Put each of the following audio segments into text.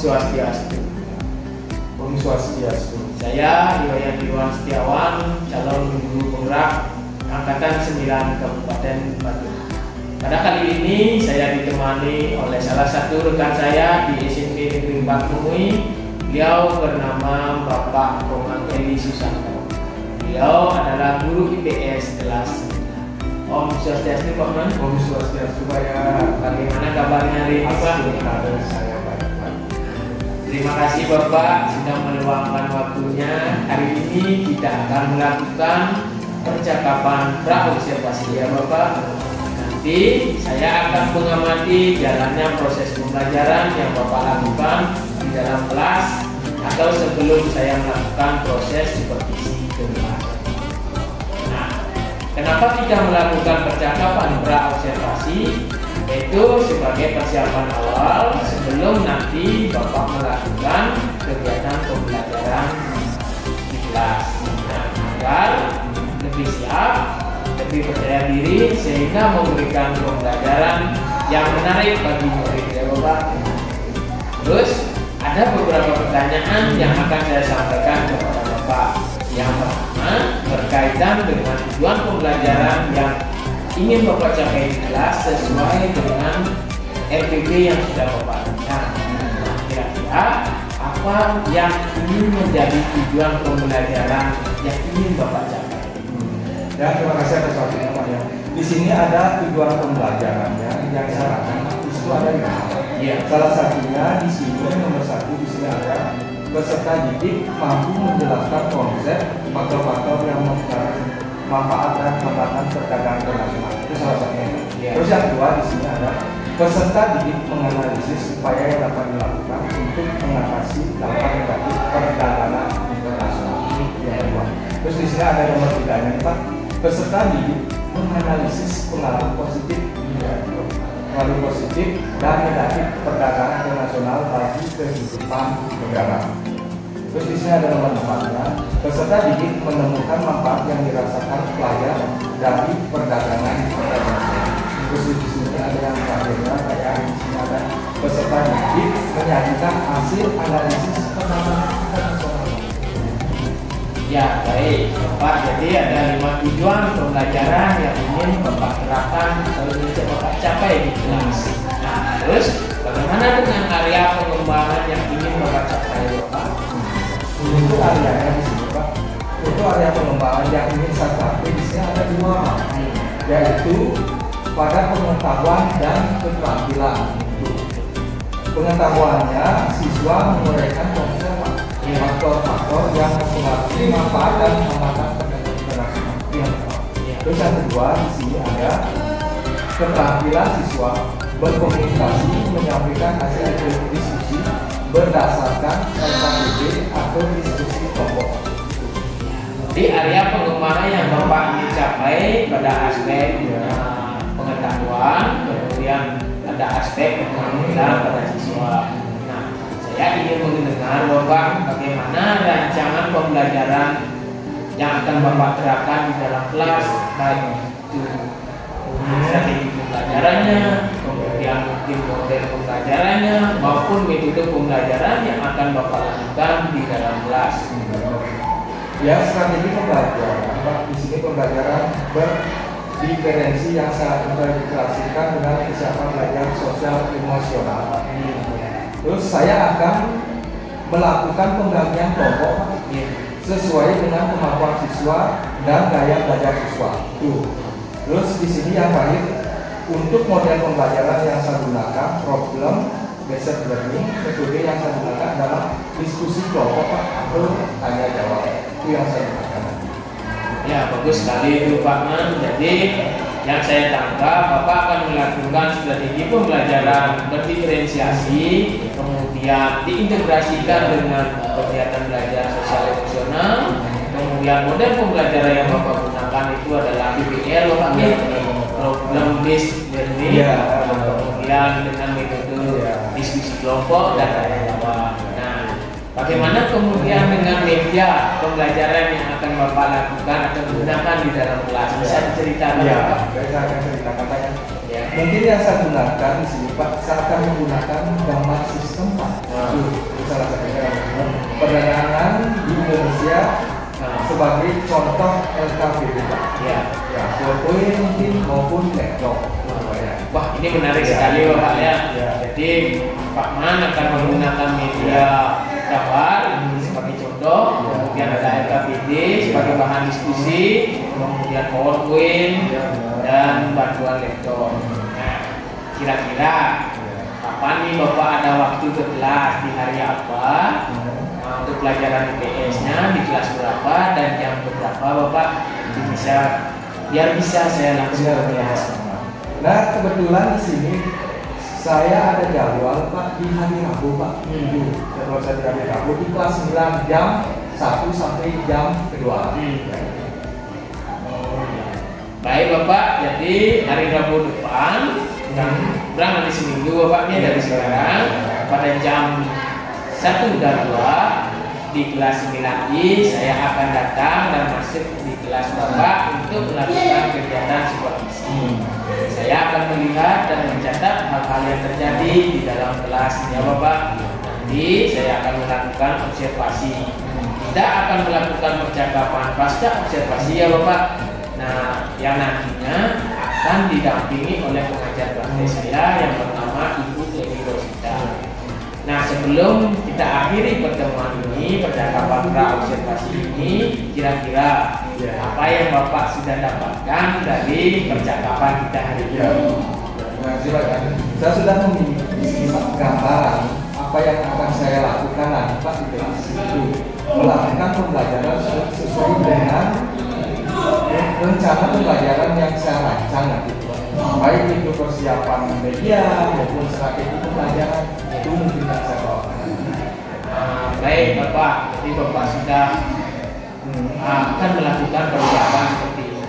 Swastiastu. Om Swastiastu. Saya Iwayan Iwan Setiawan, calon guru penggerak Angkatan 9 Kabupaten Bandung. Pada kali ini saya ditemani oleh salah satu rekan saya di SMP Negeri 4 Mui. Beliau bernama Bapak Komang Eli Susanto. Beliau adalah guru IPS kelas 9. Om Swastiastu Pak Man. Om Swastiastu Pak. Bagaimana kabarnya hari ini Pak? Saya baik. Terima kasih Bapak sudah meluangkan waktunya. Hari ini kita akan melakukan percakapan pra-observasi ya Bapak. Nanti saya akan mengamati jalannya proses pembelajaran yang Bapak lakukan di dalam kelas atau sebelum saya melakukan proses supervisi kelas. Nah, kenapa kita melakukan percakapan pra-observasi? Itu sebagai persiapan awal sebelum nanti Bapak melakukan kegiatan pembelajaran di kelas. Nah, agar lebih siap, lebih percaya diri sehingga memberikan pembelajaran yang menarik bagi murid ya Bapak. Terus ada beberapa pertanyaan yang akan saya sampaikan kepada Bapak. Yang pertama berkaitan dengan tujuan pembelajaran yang ingin Bapak capai di kelas sesuai dengan RPP yang sudah Bapak lakukan. Nah, kira-kira apa yang ingin menjadi tujuan pembelajaran yang ingin Bapak capai? Ya, terima kasih atas waktunya Pak ya. Di sini ada tujuan pembelajarannya yang saya lakukan itu ada di mana? Iya. Salah satunya di sini nomor 1 di sini ada peserta didik mampu menjelaskan konsep faktor-faktor yang manfaat dan hambatan perdagangan internasional. Itu salah satunya. Iya. Terus yang kedua di sini ada peserta didik menganalisis upaya yang dapat dilakukan untuk mengatasi dampak negatif perdagangan internasional. Yang kedua. Terus di sini ada nomor 3-nya Pak. Peserta didik menganalisis pengaruh positif dan negatif perdagangan internasional bagi kehidupan negara. Terus di sini ada nomor 4-nya. Peserta didik menemukan manfaat yang dirasakan pelajar dari perdagangan internasional. Terus di sini ada yang terakhirnya kayak di sini ada peserta didik menyajikan hasil analisis penanganan internasional. Ya baik Bapak, jadi ada 5 tujuan pembelajaran yang ingin Bapak terapkan atau ingin Bapak capai di kelas. Nah terus bagaimana dengan area pengembangan yang ingin Bapak capai Bapak? Untuk areanya di sini Pak, untuk area pengembangan yang ingin saya capai di sini ada 2, yaitu pada pengetahuan dan keterampilan. Pengetahuannya siswa menguraikan konsep faktor-faktor yang mempengaruhi manfaat dan hambatan perdagangan internasional. Terus yang kedua di sini ada keterampilan siswa berkomunikasi, menyampaikan hasil diskusi berdasarkan RKPD atau diskusi kelompok. Di area pengembangan yang Bapak ingin capai pada aspek pengetahuan, kemudian ada aspek keterampilan pada siswa. Saya ingin mendengar Bapak bagaimana rancangan pembelajaran yang akan Bapak terapkan di dalam kelas, baik itu strategi pembelajarannya, kemudian mungkin model pembelajarannya, maupun metode pembelajaran yang akan Bapak lakukan di dalam kelas. Ya, strategi pembelajaran. Di sini pembelajaran berdiferensi yang sangat terintegrasikan dengan kesiapan belajar sosial emosional. Terus saya akan melakukan pembagian kelompok sesuai dengan kemampuan siswa dan gaya belajar siswa. Terus di sini yang terakhir, untuk model pembelajaran yang saya gunakan problem based learning, metode yang saya gunakan adalah diskusi kelompok atau tanya jawab. Itu yang saya gunakan. Ya bagus sekali itu Pak Man. Jadi yang saya tangkap Bapak akan melakukan strategi pembelajaran berdiferensiasi, kemudian diintegrasikan dengan kegiatan belajar sosial emosional, kemudian model pembelajaran yang Bapak gunakan itu adalah PBL, problem based learning, kemudian dengan metode diskusi kelompok dan tanya jawab. Bagaimana kemudian dengan media pembelajaran yang akan Bapak lakukan atau gunakan di dalam kelas? Bisa diceritakan? Ya, saya akan ceritakan ya. Mungkin yang saya gunakan di sini Pak, saya akan menggunakan gambar sistem Pak. Itu salah satunya perdagangan di Indonesia sebagai contoh LKPD Pak. Ya. Ya, PowerPoint mungkin maupun laptop. Wah, ini menarik sekali Bapak ya. Jadi Pak Man akan menggunakan media gambar sebagai contoh, kemudian ada LKPD sebagai bahan diskusi, kemudian PowerPoint dan bantuan laptop. Nah, kira-kira kapan nih Bapak ada waktu ke kelas di hari apa? Untuk pelajaran IPS-nya di kelas berapa dan jam berapa Bapak? Biar bisa saya langsung ke kelas. Nah, kebetulan di sini saya ada jadwal Pak di hari Rabu Pak. Jadwal saya di hari Rabu di kelas 9 jam 1 sampai jam kedua. Baik Bapak, jadi hari Rabu depan dan kurang nanti seminggu Bapaknya dari sekarang pada jam 1 dan 2 di kelas 9I saya akan datang dan masuk di kelas Bapak untuk melakukan kegiatan supervisi. Saya akan melihat dan mencatat hal-hal yang terjadi di dalam kelas ya Bapak. Nanti saya akan melakukan observasi. Kita akan melakukan percakapan pasca observasi ya Bapak. Nah, yang nantinya akan didampingi oleh pengajar praktek saya yang pertama Ibu Eni Rosita. Nah, sebelum kita akhiri pertemuan ini, percakapan pra-observasi ini, kira-kira apa yang Bapak sudah dapatkan dari percakapan kita hari ini? Nah, silakan. Saya sudah memiliki gambaran apa yang akan saya lakukan nanti Pak di kelas itu. Melakukan pembelajaran sesuai dengan rencana pembelajaran yang saya rancang nanti. Baik itu persiapan media maupun strategi pembelajaran itu mungkin saya bawakan. Baik Bapak, jadi Bapak sudah akan melakukan persiapan seperti itu.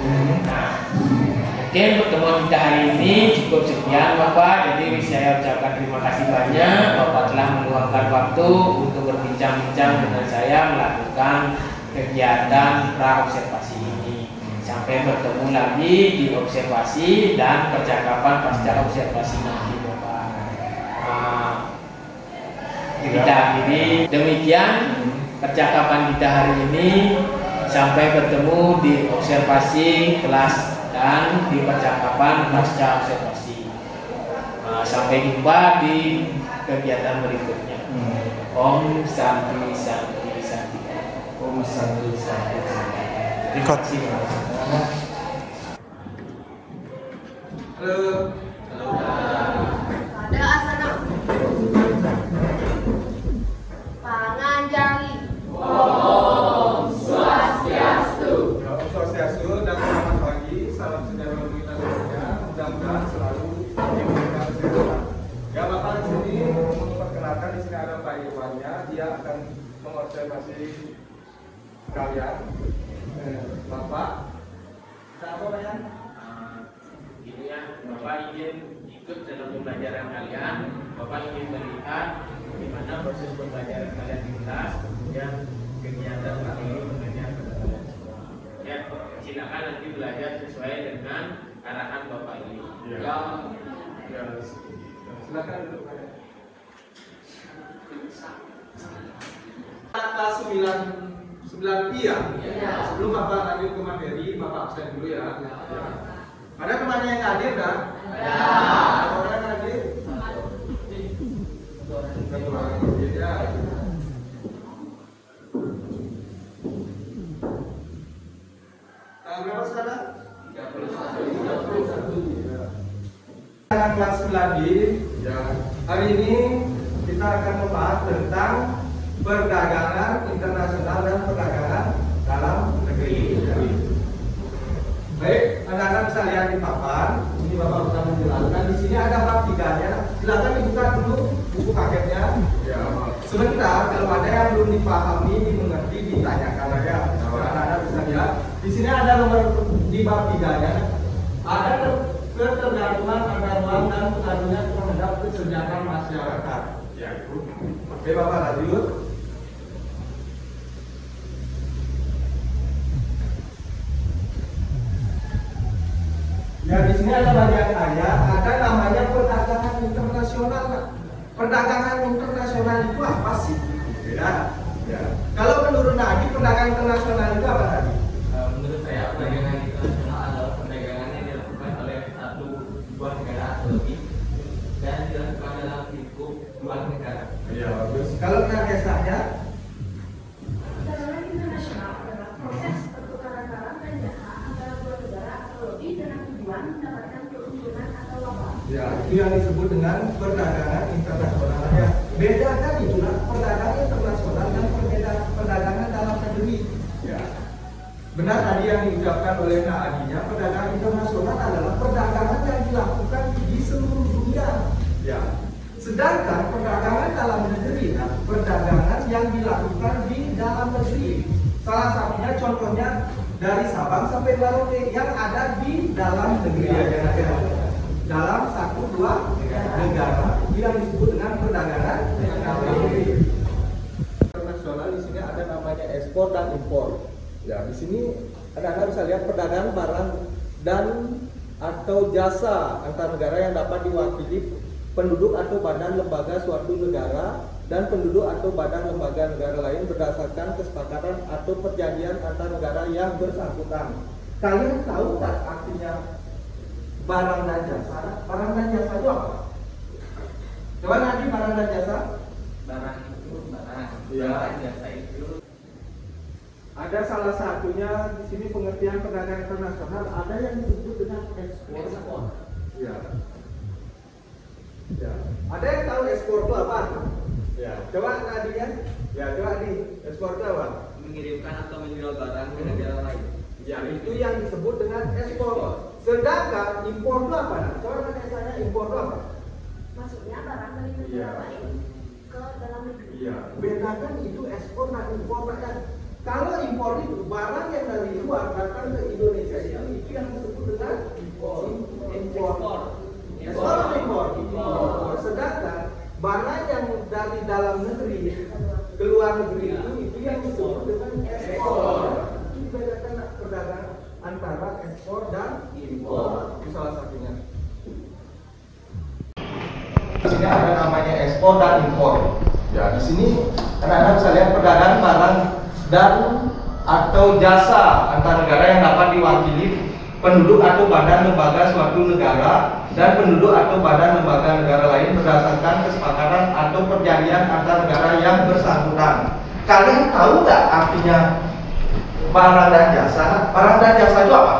Nah, mungkin pertemuan kita hari ini cukup sekian Bapak. Jadi saya ucapkan terima kasih banyak Bapak telah meluangkan waktu untuk berbincang-bincang dengan saya melakukan kegiatan pra-observasi ini. Sampai bertemu lagi di observasi dan percakapan pasca observasi nanti Bapak. Kita akhiri demikian percakapan kita hari ini. Sampai bertemu di observasi kelas dan di percakapan pasca observasi. Sampai jumpa di kegiatan berikutnya. Om Santi Santi Santi. Om Santi Santi Santi. Terima kasih. Halo. Pada asana. Pangajari. Om Swastiastu dan selamat pagi. Salam sejahtera untuk kita semuanya. Mudah-mudahan selalu diberikan kesehatan. Ya Bapak di sini memperkenalkan di sini ada Pak Irwannya. Dia akan mengobservasi kalian. Bapak, apa Pak ya? Ini ya, Bapak ingin ikut dalam pembelajaran kalian. Bapak ingin melihat bagaimana proses pembelajaran kalian di kelas, kemudian kegiatan kali ini mengajar kepada kalian semua. Ya, silakan nanti belajar sesuai dengan arahan Bapak ini. Ya, silakan duduk Pak. Kelas 9 ya. Sebelum Bapak lanjut ke materi, Bapak absen dulu ya. Ada temannya yang hadir kan? Ya. Ada orang yang hadir? Satu orang yang hadir ya. Berapa sekarang? 31. Ya. Kelas 9D. Ya. Hari ini kita akan membahas tentang perdagangan internasional dan perdagangan dalam negeri. Baik, anak-anak bisa lihat di papan. Ini Bapak sudah menjelaskan. Di sini ada bab 3-nya. Silakan dibuka dulu buku paketnya. Ya. Sebentar, kalau ada yang belum dipahami, dimengerti, ditanyakan aja. Anak-anak bisa lihat. Di sini ada nomor di bab 3-nya. Ada ketergantungan antara uang dan pengaruhnya terhadap kesejahteraan masyarakat. Ya, itu. Oke, Bapak lanjut. Ya, di sini ada bagian ayat, ada perdagangan internasional itu apa sih? Ya. Kalau menurut Nadi, perdagangan internasional itu apa tadi? Menurut saya perdagangan internasional adalah perdagangan yang dilakukan oleh satu dua negara atau lebih dan dilakukan dalam lingkup dua negara. Iya, bagus. Kalau Nadia saya, perdagangan internasional adalah proses pertukaran barang dan jasa antara dua negara atau lebih dengan tujuan mendapatkan keuntungan atau laba. ya itu yang disebut dengan perdagangan internasional. Ya, bedakan itulah perdagangan internasional dan perdagangan dalam negeri. Ya. Benar tadi yang diucapkan oleh Nadia, perdagangan internasional adalah perdagangan yang dilakukan di seluruh dunia. Ya. Sedangkan perdagangan dalam negeri, perdagangan yang dilakukan di dalam negeri. Salah satunya contohnya dari Sabang sampai Merauke yang ada di dalam negeri. Dalam satu dua negara yang disebut dengan perdagangan dalam negeri. Internasional di sini ada namanya ekspor dan impor. Ya, di sini Anda bisa lihat perdagangan barang dan atau jasa antar negara yang dapat diwakili penduduk atau badan lembaga suatu negara dan penduduk atau badan lembaga negara lain berdasarkan kesepakatan atau perjanjian antar negara yang bersangkutan. Kalian tahu tak artinya barang dan jasa? Barang dan jasa itu apa? Coba nanti barang dan jasa. Barang itu barang, Iya. jasa itu Ada salah satunya di sini pengertian perdagangan internasional, ada yang disebut dengan ekspor. Ya. Ya. Ada yang tahu ekspor itu apa? Ya. Coba Nadia. Ya, coba nih. Ekspor itu apa? mengirimkan atau menjual barang ke negara lain. Ya, itu yang disebut dengan ekspor. Sedangkan impor itu apa? Coba Nadia tanya impor itu apa? Maksudnya barang dari negara Iya. lain ke dalam negeri. Iya. Bedakan itu ekspor dan impor kan. Kalau impor itu barang yang dari luar datang ke Indonesia itu yang disebut dengan impor. Impor. Ekspor atau impor? Impor. Sedangkan barang yang dari dalam negeri ke luar negeri itu yang disebut dengan ekspor. Itu dibedakan perdagangan antara ekspor dan impor. Itu salah satunya. Di sini ada namanya ekspor dan impor. Ya, di sini Anda bisa lihat perdagangan barang dan atau jasa antar negara yang dapat diwakili penduduk atau badan lembaga suatu negara dan penduduk atau badan lembaga negara lain berdasarkan kesepakatan atau perjanjian antar negara yang bersangkutan. Kalian tahu nggak artinya barang dan jasa? Barang dan jasa itu apa?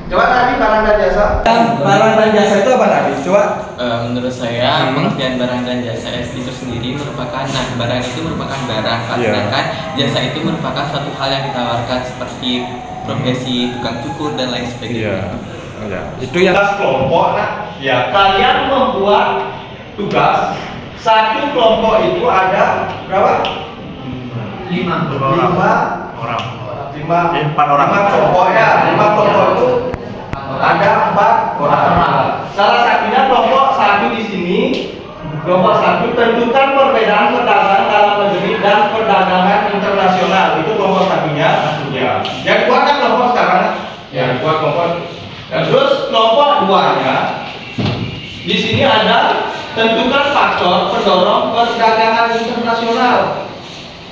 Coba tadi barang dan jasa. Barang dan jasa itu apa tadi? Coba. Menurut saya pengertian barang dan jasa itu sendiri merupakan barang itu merupakan barang, sedangkan jasa itu merupakan suatu hal yang ditawarkan seperti profesi tukang cukur dan lain sebagainya. Ya. Itu yang kelompok. Ya, kalian membuat tugas satu kelompok itu ada berapa? 5 orang. 5 kelompok ya. 5 kelompok itu ada 4 orang. Salah satunya kelompok 1 di sini. Kelompok 1 tentukan perbedaan perdagangan dalam negeri dan perdagangan internasional. Itu kelompok 1-nya. Ya. Yang kedua kan kelompok sekarang. Ya, dua kelompok. Dan terus kelompok 2-nya di sini ada tentukan faktor pendorong perdagangan internasional.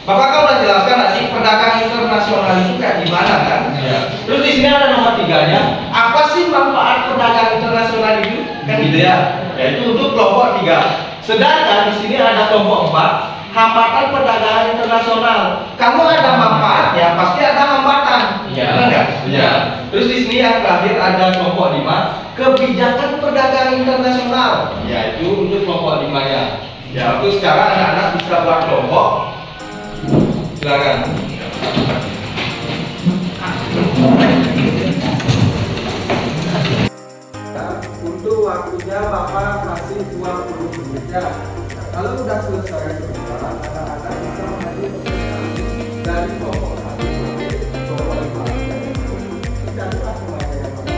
Bapak kan udah jelaskan tadi perdagangan internasional itu kayak gimana kan? Ya. Terus di sini ada nomor 3-nya. Apa sih manfaat perdagangan internasional itu? Kan gitu ya. Yaitu untuk kelompok 3. Sedangkan di sini ada kelompok 4, hambatan perdagangan internasional. Kalau ada manfaat ya pasti ada hambatan. Iya. Benar nggak? Iya. Terus di sini yang terakhir ada kelompok 5, kebijakan perdagangan internasional. Ya itu untuk kelompok 5-nya. Ya, terus sekarang anak-anak bisa buat kelompok. Silakan. Untuk waktunya Bapak kasih 20 menit ya. Kalau sudah selesai semua, anak-anak bisa mengambil peserta dari kelompok 1 sampai kelompok 5. Tidak ada semuanya yang mana.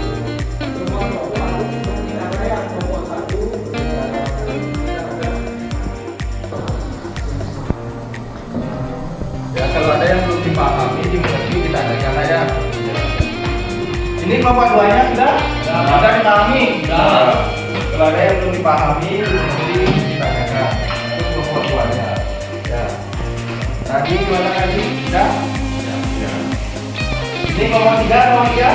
Semua kelompok harus seperti cara yang kelompok 1 ya, kalau ada yang belum dipahami dimengerti kita tanyakan aja. Ini kelompok 2-nya sudah? Sudah dipahami? Sudah. Kalau ada yang belum dipahami dimengerti kita 3 Rohia.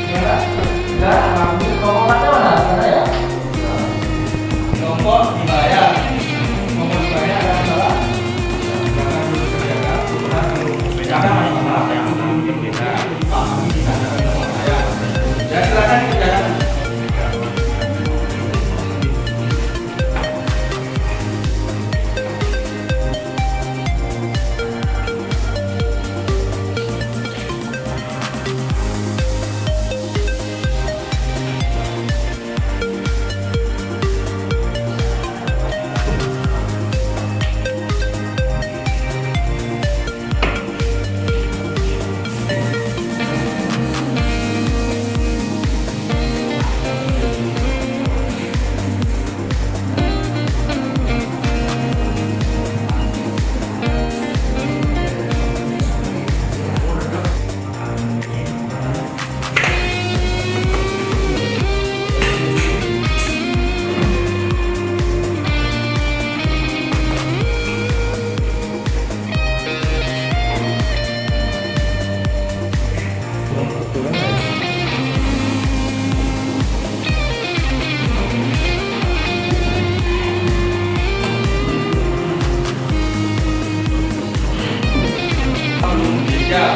Ya, ambil kelompok mana? Mana ya? Kelompok dibayar. Kelompok dibayar ada masalah. Jangan dulu kerjakan. Pernah dulu bedakan masalah yang belum beda. Ya silakan kerjakan. Ya,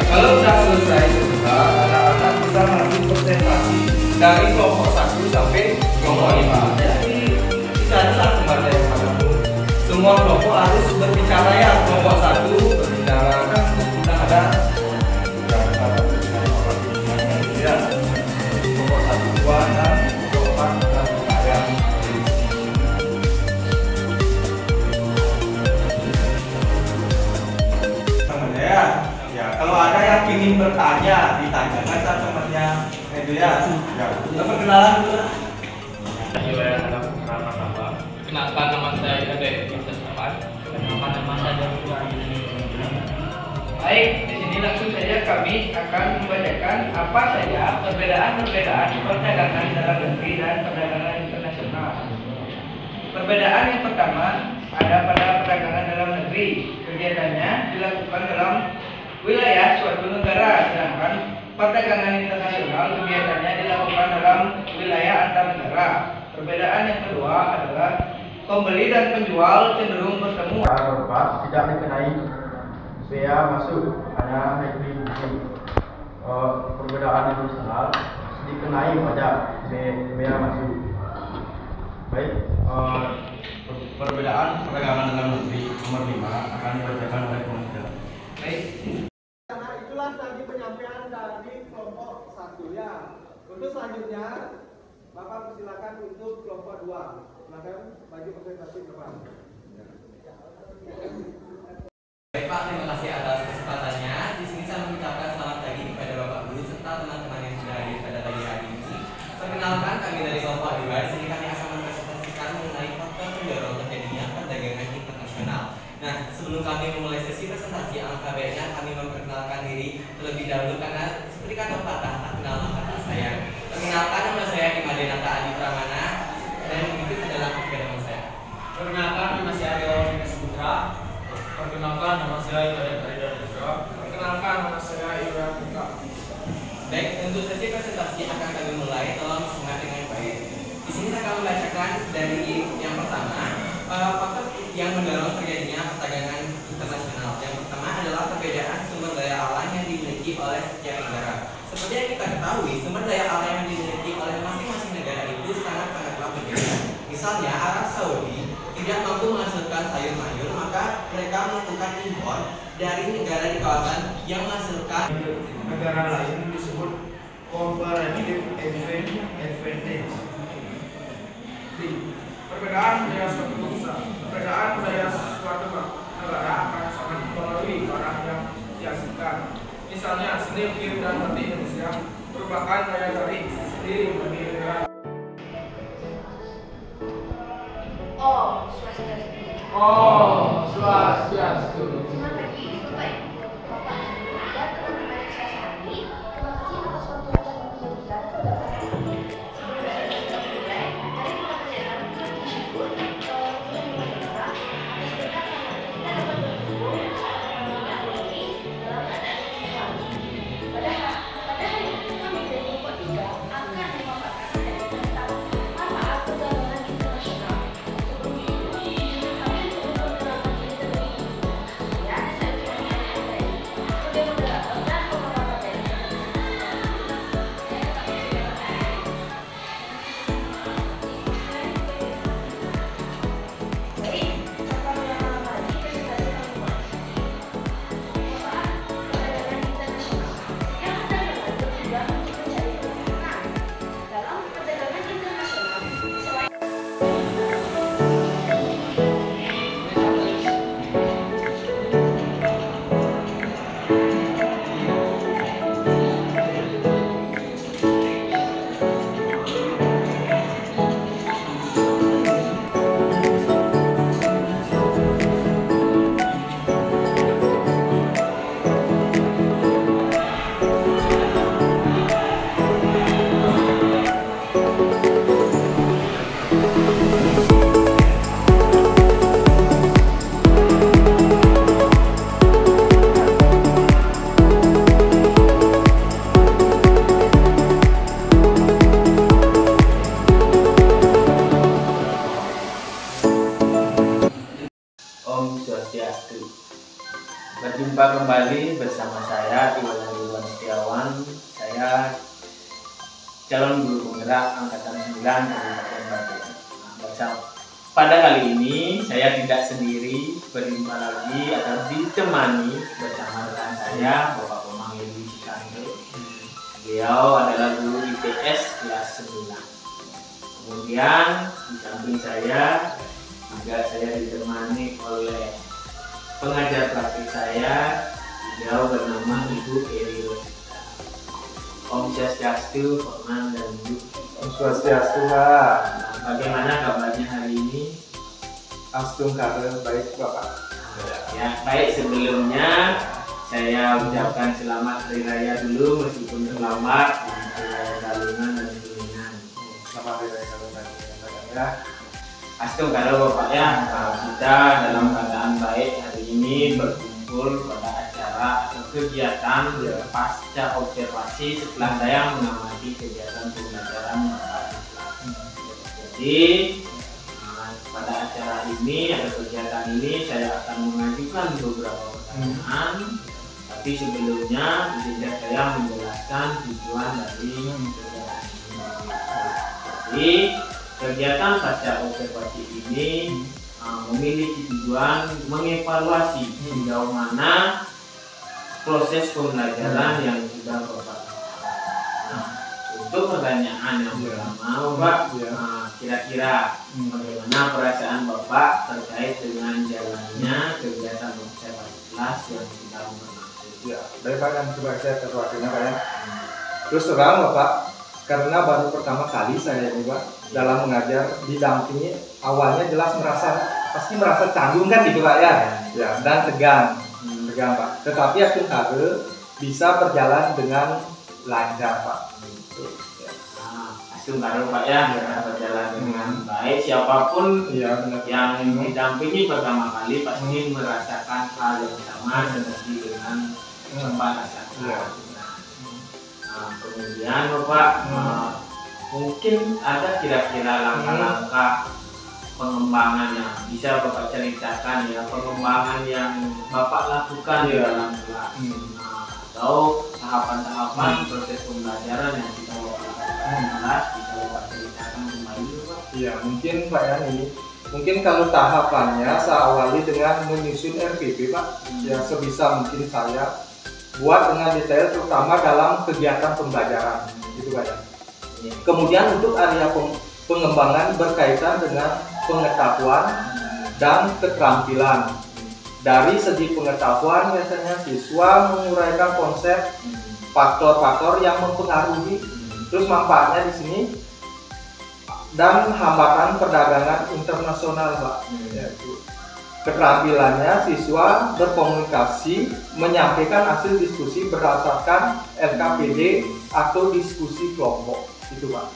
kalau sudah selesai semua, anak-anak bisa melanjut presentasi dari kelompok 1 sampai kelompok 5. Jadi tidak ada kembali yang manapun. Semua kelompok harus berbicara ya. Kelompok 1 berbicara kan kita ada ya. Kelompok 1, 2 dan kelompok 4 dan saya. Ya, kalau ada yang ingin bertanya, ditanyakan sama temannya itu ya. Ya, perkenalan dulu. Kenalkan nama saya Ade Sapan. Kenalkan nama saya Baik, di sini langsung saja kami akan membacakan apa saja perbedaan perdagangan dalam negeri dan perdagangan internasional. Perbedaan yang pertama ada pada perdagangan dalam negeri. Kegiatannya dilakukan dalam wilayah suatu negara, sedangkan perdagangan internasional kegiatannya dilakukan dalam wilayah antar negara. Perbedaan yang kedua adalah pembeli dan penjual cenderung bertemu. Tidak dikenai bea masuk, hanya distribusi. Perbedaan internasional dikenai pajak bea masuk. Baik, perbedaan perdagangan dalam negeri nomor 5 akan dibacakan oleh pemuda. Baik. Karena itulah tadi penyampaian dari kelompok 1 ya. Untuk selanjutnya, Bapak persilakan untuk kelompok 2. Silakan bagi presentasi ke depan. Baik Pak, terima kasih atas kesempatannya. Di sini saya mengucapkan selamat pagi kepada Bapak Guru serta teman-teman yang sudah hadir pada pagi hari ini. Perkenalkan, kami dari kelompok 2. Di sini kami akan mempresentasikan mengenai faktor pendorong terjadinya perdagangan internasional. Nah, sebelum kami memulai sesi presentasi, alangkah baiknya kami memperkenalkan diri terlebih dahulu karena seperti kata patah, tak kenal maka tak sayang. Perkenalkan, nama saya Imadenata Adi Pramana dan berikut adalah ketiga nama saya. Perkenalkan, nama saya Aryo Saputra. Perkenalkan, nama saya Ibadat Arida Putra. Perkenalkan, nama saya Ibrahim Putra. Baik, untuk sesi presentasi akan kami mulai dalam semangat dengan baik. Di sini saya akan membacakan dari yang pertama, faktor yang mendorong terjadinya perdagangan internasional. Yang pertama adalah perbedaan sumber daya alam yang dimiliki oleh setiap negara. Seperti yang kita ketahui, sumber daya alam yang dimiliki oleh masing-masing negara itu sangat-sangatlah berbeda. Misalnya, Arab Saudi tidak mampu menghasilkan sayur mayur, maka mereka melakukan impor dari negara di kawasan yang menghasilkan Negara lain disebut comparative advantage. Perbedaan budaya suatu bangsa. Perbedaan budaya suatu negara akan sangat mempengaruhi barang yang dihasilkan. Misalnya, seni ukir dan batik Indonesia merupakan daya tarik sendiri bagi negara. Oh, swastiastu. Oh, swastiastu. Selamat pagi, Bapak Ibu, Bapak Ibu, dan teman-teman yang saya sayangi. Terima kasih atas waktu yang telah diberikan kepada saya. Sebelum saya mulai, mari kita kerjakan bersyukur negara atas berkat yang kita dapat berkumpul dalam keadaan sehat. Pada Swastiastu. Berjumpa kembali bersama saya Iwan Setiawan. Saya calon guru penggerak angkatan 9 Kabupaten Banten. Pada kali ini saya tidak sendiri, berjumpa lagi atau ditemani bersama rekan saya Bapak Pemangil Wiskanto. Beliau adalah guru IPS kelas 9. Kemudian di samping saya juga saya ditemani oleh pengajar praktik saya, beliau bernama Ibu Eri Rosita. Om Swastiastu, Pak dan Ibu. Om Swastiastu, Pak. Bagaimana kabarnya hari ini? Astung kabar baik, Bapak. Ya, baik, sebelumnya saya ucapkan selamat Hari Raya dulu, meskipun terlambat, Hari Raya Galungan dan Kuningan. Selamat Hari Raya Galungan ya. Astung kalau Bapak ya, kita dalam keadaan baik hari ini berkumpul pada acara atau kegiatan pasca observasi setelah saya mengamati kegiatan pembelajaran Bapak. Jadi pada acara ini atau kegiatan ini saya akan mengajukan beberapa pertanyaan, tapi sebelumnya izinkan saya menjelaskan tujuan dari kegiatan ini. Jadi kegiatan pasca observasi ini memiliki tujuan mengevaluasi sejauh mana proses pembelajaran yang sudah Bapak lakukan. Nah, untuk pertanyaan yang pertama, Bapak, kira-kira bagaimana perasaan Bapak terkait dengan jalannya kegiatan observasi kelas yang sudah berlangsung? Ya, baik Pak, dan coba saya terwakilnya Pak ya. Terus terang Bapak, karena baru pertama kali saya juga dalam mengajar didampingi, awalnya jelas pasti merasa canggung kan gitu Pak ya, dan tegang Pak. Tetapi aku tahu bisa berjalan dengan lancar Pak. Baru Pak ya, berjalan dengan baik. Siapapun yang didampingi pertama kali pasti merasakan hal yang sama seperti dengan Bapak rasakan. Nah, kemudian Bapak mungkin ada kira-kira langkah-langkah pengembangan yang bisa Bapak ceritakan ya, pengembangan yang Bapak lakukan di dalam kelas, atau tahapan-tahapan proses pembelajaran yang kita lakukan di kelas, bisa Bapak ceritakan kembali Pak? Iya, mungkin Pak ya ini. Mungkin kalau tahapannya saya awali dengan menyusun RPP Pak. Ya sebisa mungkin saya buat dengan detail, terutama dalam kegiatan pembelajaran gitu Pak ya. Kemudian untuk area pengembangan berkaitan dengan pengetahuan dan keterampilan. Dari segi pengetahuan biasanya siswa menguraikan konsep faktor-faktor yang mempengaruhi, terus manfaatnya di sini, dan hambatan perdagangan internasional Pak. Yaitu keterampilannya siswa berkomunikasi, menyampaikan hasil diskusi berdasarkan LKPD atau diskusi kelompok itu Pak.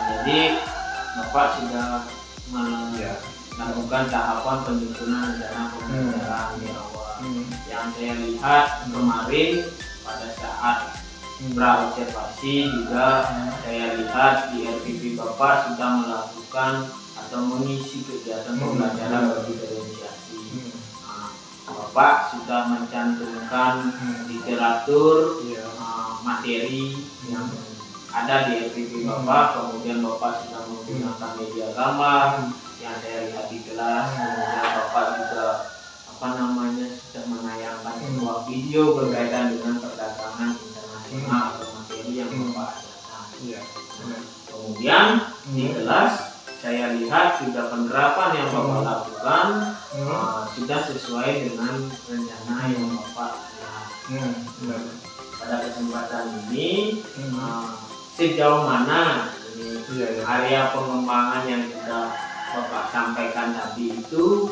Jadi Bapak sudah melakukan tahapan penyusunan rencana pembelajaran di awal. Yang saya lihat kemarin pada saat praobservasi juga saya lihat di RPP Bapak sudah melakukan atau mengisi kegiatan pembelajaran berdiferensiasi. Bapak sudah mencantumkan literatur materi yang ada di RPP Bapak, kemudian Bapak sudah menggunakan media gambar yang saya lihat di kelas, kemudian Bapak juga sudah menayangkan sebuah video berkaitan dengan perdagangan internasional atau materi yang Bapak ajarkan. Kemudian di kelas saya lihat sudah penerapan yang Bapak lakukan sudah sesuai dengan rencana yang Bapak lihat. Pada kesempatan ini sejauh mana area pengembangan yang sudah Bapak sampaikan tadi itu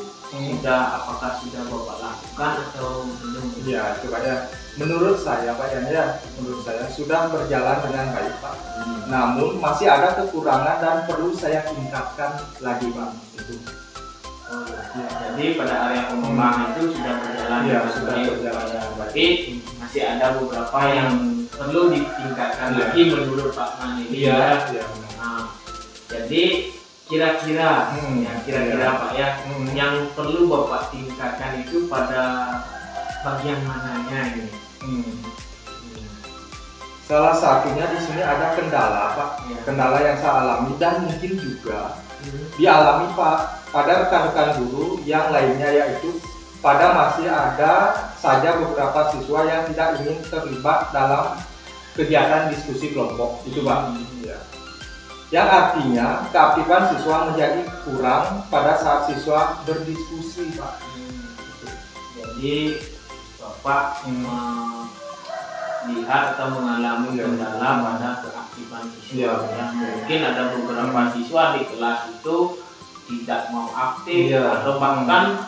apakah sudah Bapak lakukan atau belum? Ya, coba ya. Menurut saya Pak menurut saya sudah berjalan dengan baik Pak. Namun masih ada kekurangan dan perlu saya tingkatkan lagi Pak. Itu. Jadi pada area pengembangan itu sudah berjalan berarti masih ada beberapa yang perlu ditingkatkan lagi menurut Pak Man ini. Jadi kira-kira ya kira-kira iya. Pak ya yang perlu Bapak tingkatkan itu pada bagian mananya ini? Salah satunya di sini ada kendala Pak, Iya. kendala yang saya alami dan mungkin juga dialami Pak pada rekan-rekan guru yang lainnya, yaitu pada masih ada saja beberapa siswa yang tidak ingin terlibat dalam kegiatan diskusi kelompok itu Pak. Ya. Yang artinya keaktifan siswa menjadi kurang pada saat siswa berdiskusi Pak. Jadi Bapak lihat atau mengalami kendala pada keaktifan siswa. Ya. Mungkin ada beberapa siswa di kelas itu tidak mau aktif atau bahkan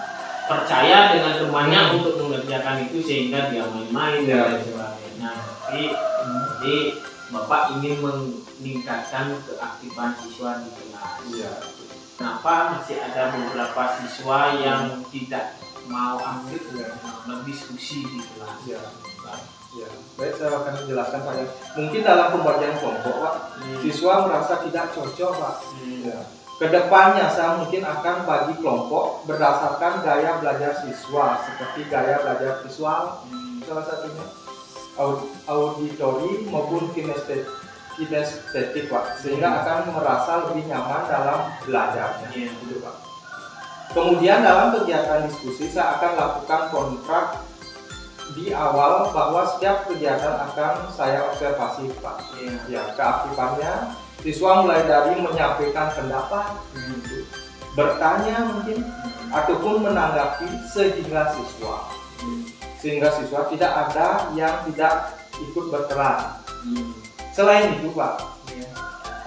percaya dengan temannya untuk mengerjakan itu sehingga dia main-main dan sebagainya. Jadi Bapak ingin meningkatkan keaktifan siswa di kelas. Kenapa masih ada beberapa siswa yang tidak mau aktif berdiskusi di kelas? Baik, saya akan menjelaskan Pak. Mungkin dalam pembagian kelompok Pak, siswa merasa tidak cocok Pak. Kedepannya saya mungkin akan bagi kelompok berdasarkan gaya belajar siswa, seperti gaya belajar visual, salah satunya auditori maupun kinestetik Pak, sehingga akan merasa lebih nyaman dalam belajarnya. Gitu, Pak. Kemudian dalam kegiatan diskusi saya akan lakukan kontrak di awal bahwa setiap kegiatan akan saya observasi Pak. Keaktifannya siswa mulai dari menyampaikan pendapat, bertanya mungkin, ataupun menanggapi sehingga siswa tidak ada yang tidak ikut berperan. Selain itu Pak,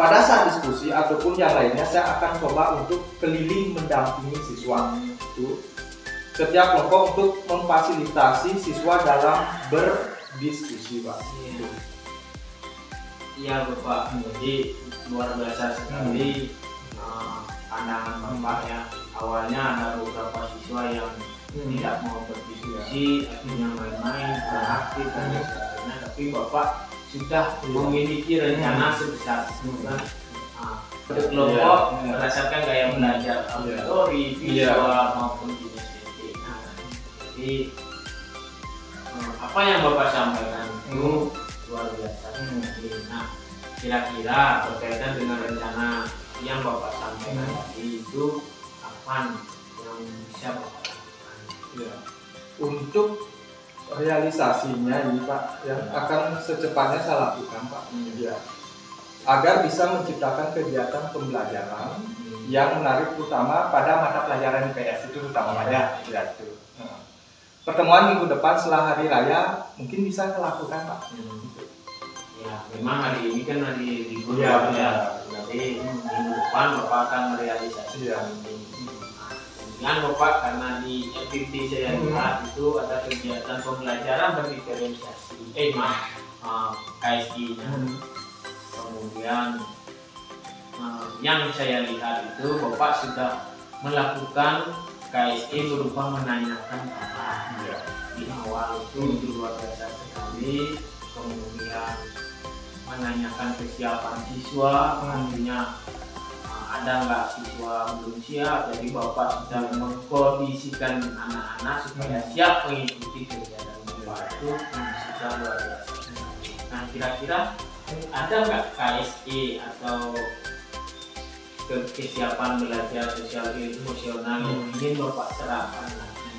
pada saat diskusi ataupun yang lainnya saya akan coba untuk keliling mendampingi siswa. Setiap kelompok untuk memfasilitasi siswa dalam berdiskusi Pak. Iya Bapak, jadi luar biasa sekali pandangan Bapak ya. Awalnya ada beberapa siswa yang tidak mau berdiskusi, akhirnya main-main, beraktif dan sebagainya. Tapi Bapak sudah memiliki rencana sebesar itu kan. Kelompok berdasarkan gaya belajar auditori, visual maupun kinestetik. Jadi apa yang Bapak sampaikan itu luar biasa. Nah, kira-kira berkaitan dengan rencana yang Bapak sampaikan tadi itu kapan yang bisa Bapak lakukan? Untuk realisasinya ini Pak, yang akan secepatnya saya lakukan Pak, agar bisa menciptakan kegiatan pembelajaran yang menarik, terutama pada mata pelajaran IPS itu utamanya. Pertemuan minggu depan setelah hari raya mungkin bisa kita lakukan Pak. Ya, memang hari ini kan hari libur ya. Jadi minggu depan Bapak akan merealisasikan ini. Kemudian Bapak karena di FPT saya lihat itu ada kegiatan pembelajaran berdiferensiasi, KSI-nya. Kemudian yang saya lihat itu Bapak sudah melakukan KSI berupa menanyakan Bapak. Di awal itu luar biasa sekali. Kemudian menanyakan kesiapan siswa, artinya ada nggak siswa belum siap, jadi Bapak sudah mengkondisikan anak-anak supaya siap mengikuti kegiatan Bapak. Itu sudah luar biasa. Nah, kira-kira ada nggak KSE atau kesiapan belajar sosial emosional yang ingin Bapak terapkan lagi,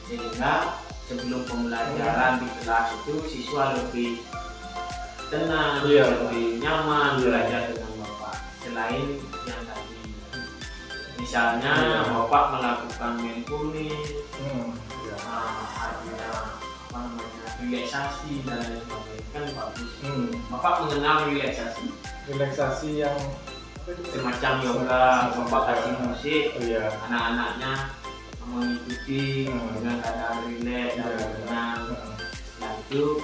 sehingga sebelum pembelajaran di kelas itu siswa lebih tenang, lebih nyaman belajar dengan Bapak. Selain yang tadi, misalnya Bapak melakukan mindfulness, artinya apa namanya, relaksasi dan lain sebagainya, kan bagus. Bapak mengenal relaksasi yang semacam yoga, Bapak kasih musik, anak-anaknya mengikuti dengan keadaan rileks dan tenang. Nah itu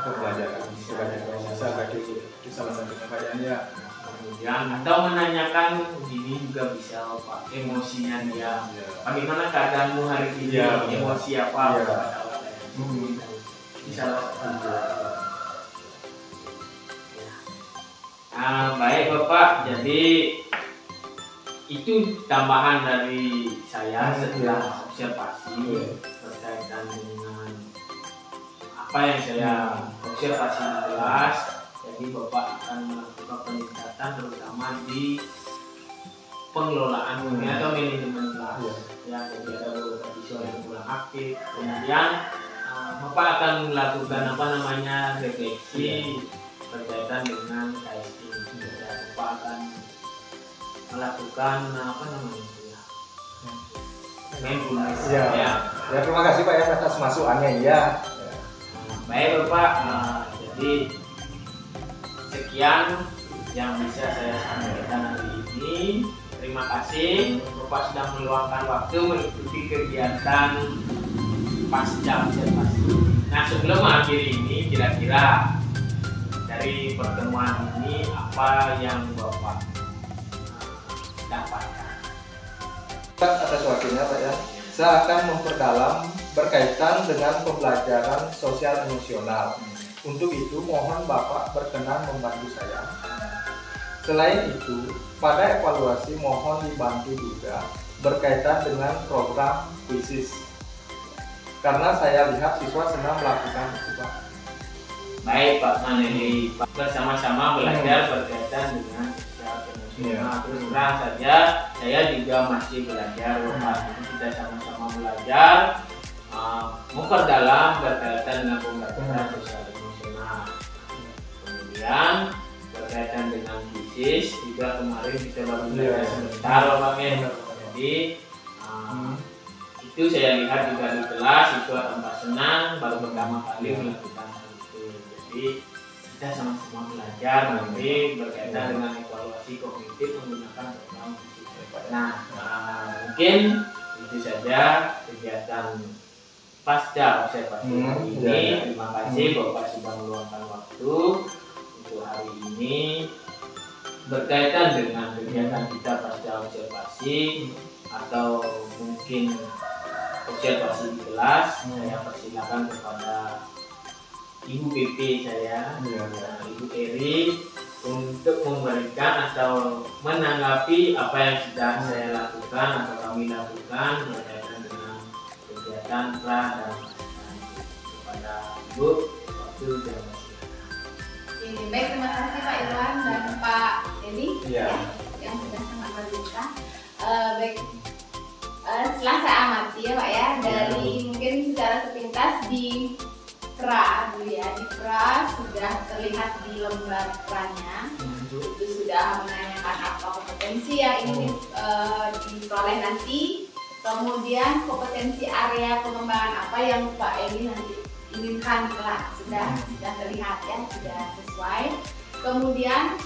pembelajaran bisa bagi itu salah satu pertanyaannya. Kemudian atau menanyakan ini juga bisa Pak, emosinya dia, bagaimana keadaanmu hari ini, emosi apa, bisa. Baik Bapak, jadi itu tambahan dari saya setelah observasi berkaitan dengan apa yang saya observasi di kelas. Jadi Bapak akan melakukan peningkatan terutama di pengelolaan atau manajemen kelas. Ya, jadi ada beberapa siswa yang kurang aktif. Kemudian Bapak akan melakukan refleksi berkaitan dengan KSI. Ya, Bapak akan melakukan mindfulness. Ya, terima kasih Pak ya atas masukannya ya. Baik Bapak, jadi sekian yang bisa saya sampaikan hari ini. Terima kasih Bapak sudah meluangkan waktu mengikuti kegiatan pasca observasi. Nah, sebelum akhir ini, kira-kira dari pertemuan ini apa yang Bapak dapatkan? Atas waktunya Pak ya, saya akan memperdalam berkaitan dengan pembelajaran sosial emosional. Untuk itu mohon Bapak berkenan membantu saya. Selain itu, pada evaluasi mohon dibantu juga berkaitan dengan program kuisis. Karena saya lihat siswa senang melakukan itu Pak. Baik Pak Maneli, bersama-sama belajar berkaitan dengan sosial emosional. Terus terang saja, saya juga masih belajar Bapak. Jadi kita sama-sama belajar memperdalam berkaitan dengan pembelajaran sosial emosional. Kemudian berkaitan dengan bisnis juga kemarin kita baru belajar sebentar Bapak ya. Jadi itu saya lihat juga di kelas itu tambah senang baru pertama kali melakukan hal itu. Jadi kita sama-sama belajar nanti berkaitan dengan evaluasi kognitif menggunakan program bisnis. Nah, mungkin itu saja kegiatan pasca observasi hari ini. Terima kasih Bapak sudah meluangkan waktu untuk hari ini berkaitan dengan kegiatan kita pasca observasi atau mungkin observasi di kelas. Saya persilakan kepada Ibu PP saya, Ibu Eri, untuk memberikan atau menanggapi apa yang sudah saya lakukan atau kami lakukan berkaitan dengan kegiatan pra dan kepada Ibu waktu dan baik, terima kasih Pak Irwan dan Pak Eli yang sudah sangat berbicara. Baik, setelah saya amati ya Pak ya, dari mungkin secara sepintas di pra dulu ya, di pra sudah terlihat di lembar pranya itu sudah menanyakan apa kompetensi yang ingin diperoleh nanti, kemudian kompetensi area pengembangan apa yang Pak Eli nanti inginkan kelak sudah terlihat ya, sudah sesuai. Kemudian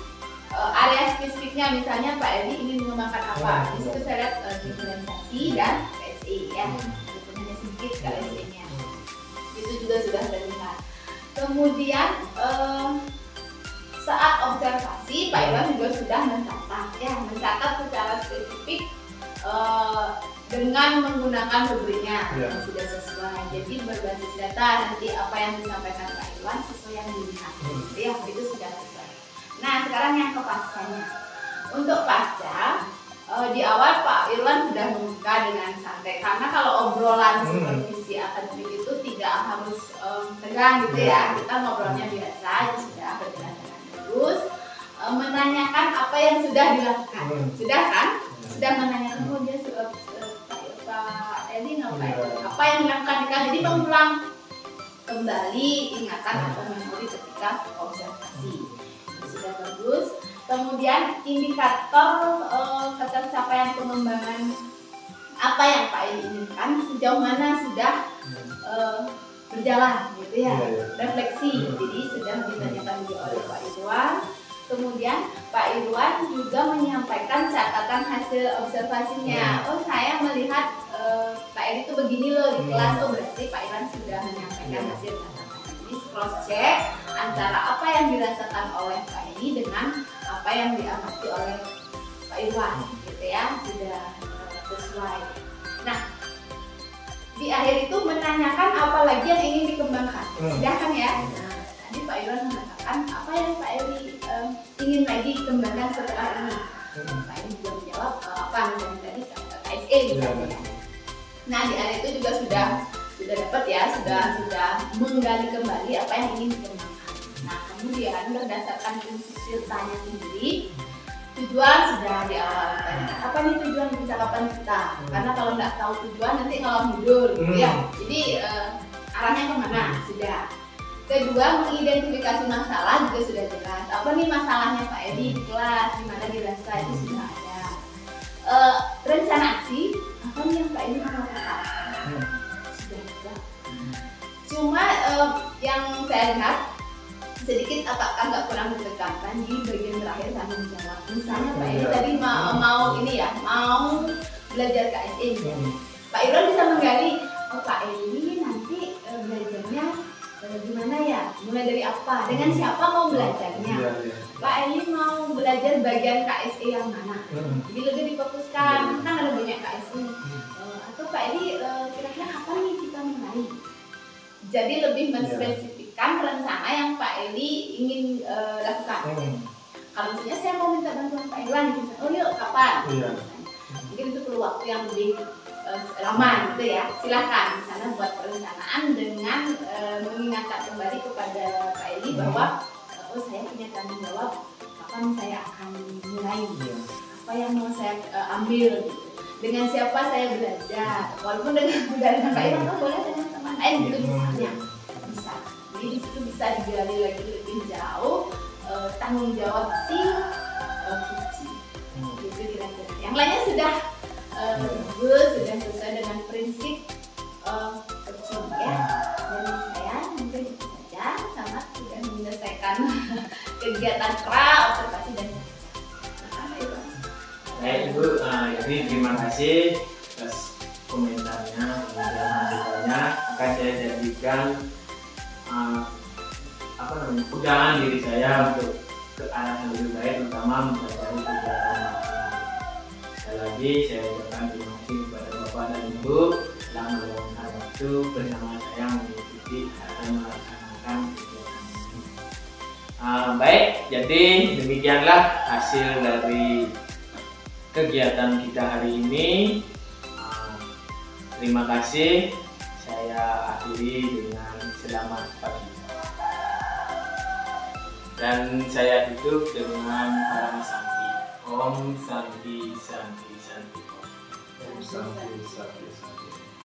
area spesifiknya misalnya Pak Eli ingin mengembangkan apa, di situ saya lihat diferensiasi dan KSE ya, hanya sedikit KSE-nya itu juga sudah terlihat. Kemudian saat observasi Pak Irwan juga sudah mencatat secara spesifik dengan menggunakan rubriknya yang sudah sesuai. Jadi berbasis data nanti apa yang disampaikan Pak Irwan sesuai yang dilihat. Ya, itu sudah sesuai. Nah, sekarang yang ke pascanya. Untuk pasca di awal Pak Irwan sudah membuka dengan santai karena kalau obrolan seperti si akademik itu tidak harus tegang gitu ya. Kita ngobrolnya biasa, ya sudah berjalan dengan terus menanyakan apa yang sudah dilakukan. Sudah kan? Sudah menanyakan dia Pak Eli apa yang dilakukan, jadi mengulang kembali ingatan atau memori ketika observasi. Sudah bagus. Kemudian indikator ketercapaian pengembangan apa yang Pak Eli inginkan sejauh mana sudah berjalan gitu ya, refleksi. Jadi sudah ditanyakan juga oleh Pak Irwan. Kemudian Pak Irwan juga menyampaikan catatan hasil observasinya. Oh, saya melihat Pak Eli itu begini loh di kelas. Oh, berarti Pak Irwan sudah menyampaikan hasil catatan. Jadi cross check antara apa yang dirasakan oleh Pak Eli dengan apa yang diamati oleh Pak Irwan, gitu ya, sudah sesuai. Nah, di akhir itu menanyakan apa lagi yang ingin dikembangkan. Sudah kan ya? Nah, Tadi Pak Irwan mengatakan apa yang Pak Eri ingin lagi kembangkan setelah ini. Pak Eri juga menjawab apa misalnya tadi KSE misalnya. Nah di area itu juga sudah dapat ya, sudah menggali kembali apa yang ingin dikembangkan. Nah kemudian berdasarkan prinsip filternya sendiri, tujuan sudah di awal tadi. Apa nih tujuan percakapan kita? Karena kalau nggak tahu tujuan nanti ngalor ngidul gitu ya. Jadi arahnya kemana? Sudah. Kedua, mengidentifikasi masalah juga sudah jelas. Apa nih masalahnya Pak Edi di kelas, di mana dirasa itu sudah ada. Rencana aksi, apa nih yang Pak Edi mau lakukan? Sudah ada. Cuma yang saya lihat sedikit agak kurang ditekankan di bagian terakhir tanggung jawab. Misalnya Pak Edi tadi mau ini ya, mau belajar KSE misalnya. Pak Irwan bisa menggali, oh Pak Edi nanti belajarnya gimana ya? Mulai dari apa? Dengan siapa mau belajarnya? Pak Eli mau belajar bagian KSE yang mana? Jadi lebih difokuskan, kan ada banyak KSE. Atau Pak Eli kira-kira apa nih kita mulai? Jadi lebih menspesifikkan rencana yang Pak Eli ingin lakukan. Kalau misalnya saya mau minta bantuan Pak Irwan, oh yuk kapan? Mungkin itu perlu waktu yang lebih lama gitu ya. Silahkan misalnya buat perencanaan dengan mengingatkan kembali kepada Pak Eli bahwa oh saya punya tanggung jawab kapan saya akan mulai, apa yang mau saya ambil gitu. Dengan siapa saya belajar, walaupun dengan Pak Irwan boleh dengan teman lain gitu misalnya bisa. Jadi di situ bisa digali lagi lebih jauh tanggung jawab si Puji gitu kira-kira. Yang lainnya sudah sudah sesuai dengan prinsip Puji ya. Dan saya mungkin itu saja, sama sudah menyelesaikan kegiatan pra observasi dan baik Ibu, jadi terima kasih atas komentarnya, kemudian masukannya akan saya jadikan pegangan diri saya untuk ke arah yang lebih baik, terutama mempelajari kegiatan magang. Sekali lagi saya ucapkan terima kasih kepada Bapak dan Ibu telah meluangkan waktu bersama saya mengikuti dan melaksanakan kegiatan ini. Baik, jadi demikianlah hasil dari kegiatan kita hari ini. Terima kasih. Saya akhiri dengan selamat pagi. Dan saya tutup dengan para Santi. Om Santi Santi Santi Om. Santi Santi Santi.